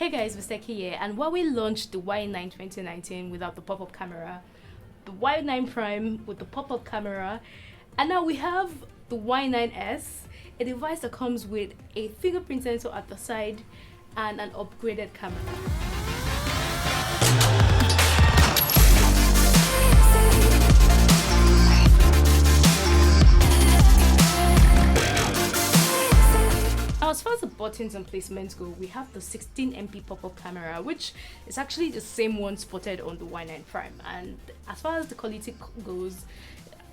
Hey guys, Mr. here, and Huawei launched the Y9 2019 without the pop-up camera, the Y9 Prime with the pop-up camera, and now we have the Y9s, a device that comes with a fingerprint sensor at the side and an upgraded camera. Now, as far as the buttons and placements go, we have the 16MP pop-up camera, which is actually the same one spotted on the Y9 Prime. And as far as the quality goes,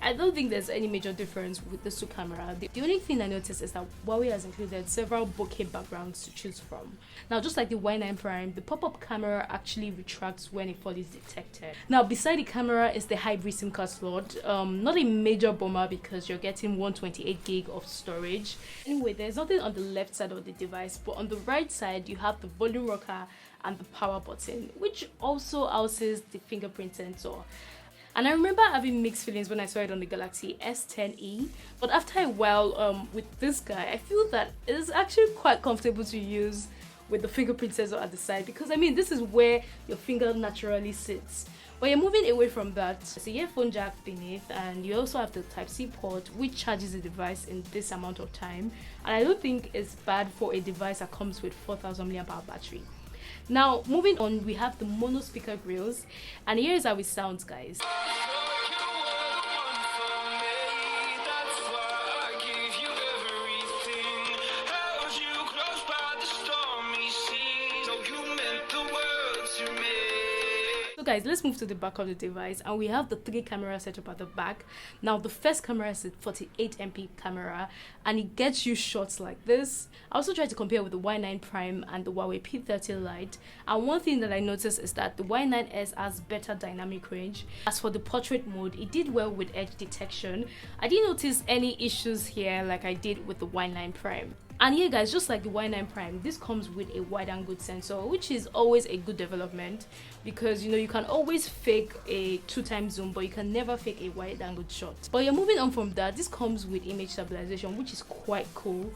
I don't think there's any major difference with the two cameras. The only thing I noticed is that Huawei has included several bokeh backgrounds to choose from. Now, just like the Y9 Prime, the pop-up camera actually retracts when a fall is detected. Now, beside the camera is the hybrid SIM card slot. Not a major bummer because you're getting 128 gig of storage. Anyway, there's nothing on the left side of the device, but on the right side, you have the volume rocker and the power button, which also houses the fingerprint sensor. And I remember having mixed feelings when I saw it on the Galaxy S10e, but after a while with this guy, I feel that it is actually quite comfortable to use with the fingerprint sensor at the side, because I mean, this is where your finger naturally sits. But you're moving away from that. There's a earphone jack beneath, and you also have the Type-C port, which charges the device in this amount of time, and I don't think it's bad for a device that comes with 4000 mAh battery. Now, moving on, we have the mono speaker grills, and here's how it sounds, guys. So guys, let's move to the back of the device, and we have the 3 camera setup at the back. Now, the first camera is a 48MP camera, and it gets you shots like this. I also tried to compare with the Y9 Prime and the Huawei P30 Lite, and one thing that I noticed is that the Y9s has better dynamic range. As for the portrait mode, it did well with edge detection. I didn't notice any issues here like I did with the Y9 Prime. And yeah guys, just like the Y9 Prime, this comes with a wide angle sensor, which is always a good development, because you know you can always fake a 2x zoom, but you can never fake a wide angle shot. But you're moving on from that, this comes with image stabilization, which is quite cool.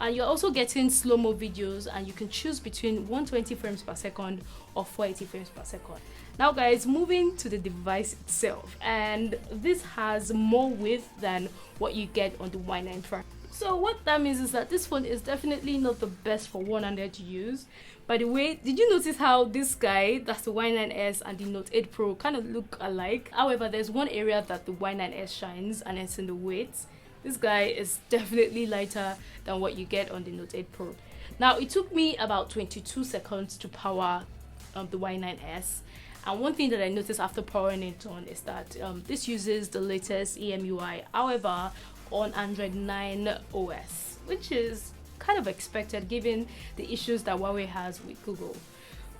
And you're also getting slow-mo videos, and you can choose between 120 frames per second or 480 frames per second. Now guys, moving to the device itself, and this has more width than what you get on the Y9 Prime. So what that means is that this phone is definitely not the best for one-handed to use. By the way, did you notice how this guy, that's the Y9s, and the Note 8 Pro kind of look alike? However, there's one area that the Y9s shines, and it's in the weight. This guy is definitely lighter than what you get on the Note 8 Pro. Now, it took me about 22 seconds to power the Y9s. And one thing that I noticed after powering it on is that this uses the latest EMUI. However, on Android 9 OS, which is kind of expected given the issues that Huawei has with Google.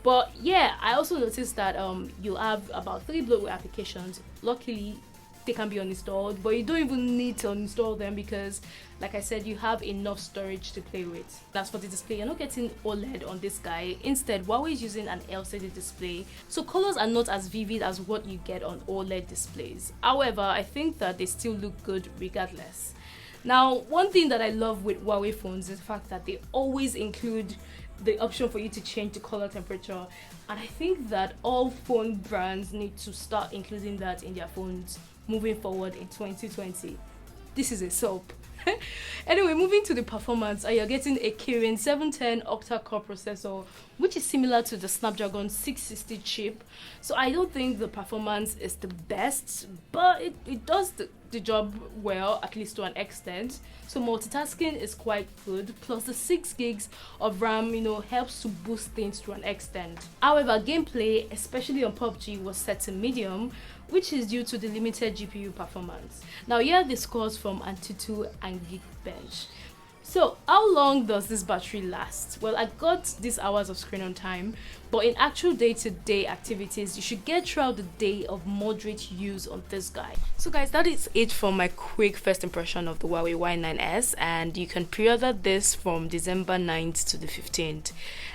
But yeah, I also noticed that you have about 3 bloatware applications. Luckily, they can be uninstalled, but you don't even need to uninstall them because, like I said, you have enough storage to play with. As for the display, you're not getting OLED on this guy. Instead, Huawei is using an LCD display, so colors are not as vivid as what you get on OLED displays. However, I think that they still look good regardless. Now, one thing that I love with Huawei phones is the fact that they always include the option for you to change the color temperature, and I think that all phone brands need to start including that in their phones moving forward in 2020. This is a soap. Anyway, moving to the performance, you're getting a Kirin 710 octa-core processor, which is similar to the Snapdragon 660 chip. So I don't think the performance is the best, but it does the job well, at least to an extent. So multitasking is quite good, plus the 6 gigs of RAM, helps to boost things to an extent. However, gameplay, especially on PUBG, was set to medium, which is due to the limited GPU performance. Now here are the scores from Antutu and Geekbench. So how long does this battery last? Well, I got these hours of screen on time, but in actual day-to-day activities, you should get throughout the day of moderate use on this guy. So guys, that is it for my quick first impression of the Huawei Y9s, and you can pre-order this from December 9th to the 15th,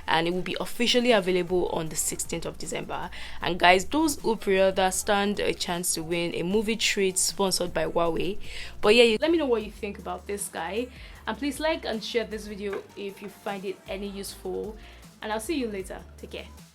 and it will be officially available on the 16th of December. And guys, those who pre-order stand a chance to win a movie treat sponsored by Huawei. But yeah, let me know what you think about this guy, and please like and share this video if you find it any useful. and I'll see you later. Take care.